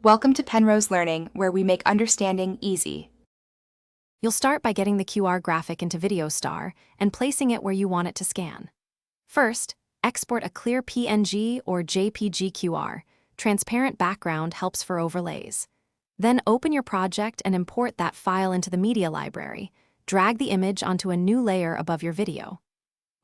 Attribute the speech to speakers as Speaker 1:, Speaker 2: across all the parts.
Speaker 1: Welcome to Penrose Learning, where we make understanding easy.
Speaker 2: You'll start by getting the QR graphic into VideoStar and placing it where you want it to scan. First, export a clear PNG or JPG QR. Transparent background helps for overlays. Then open your project and import that file into the media library. Drag the image onto a new layer above your video.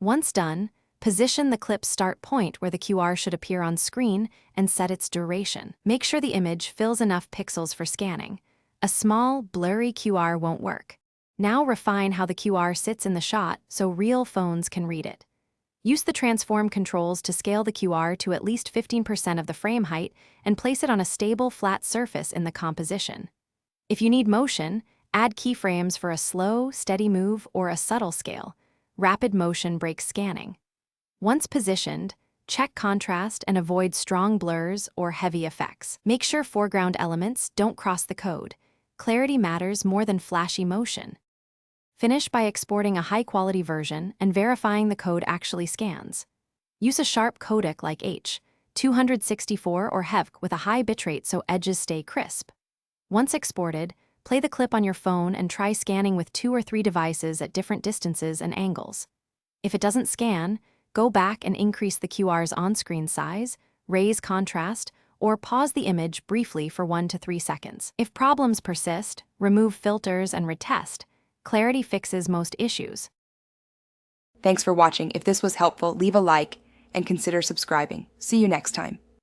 Speaker 2: Once done, position the clip's start point where the QR should appear on screen and set its duration. Make sure the image fills enough pixels for scanning. A small, blurry QR won't work. Now refine how the QR sits in the shot so real phones can read it. Use the transform controls to scale the QR to at least 15% of the frame height and place it on a stable, flat surface in the composition. If you need motion, add keyframes for a slow, steady move or a subtle scale. Rapid motion breaks scanning. Once positioned, check contrast and avoid strong blurs or heavy effects. Make sure foreground elements don't cross the code. Clarity matters more than flashy motion. Finish by exporting a high-quality version and verifying the code actually scans. Use a sharp codec like H.264 or HEVC with a high bitrate so edges stay crisp. Once exported, play the clip on your phone and try scanning with 2 or 3 devices at different distances and angles. If it doesn't scan, go back and increase the QR's on-screen size, raise contrast, or pause the image briefly for 1 to 3 seconds. If problems persist, remove filters and retest. Clarity fixes most issues.
Speaker 1: Thanks for watching. If this was helpful, leave a like and consider subscribing. See you next time.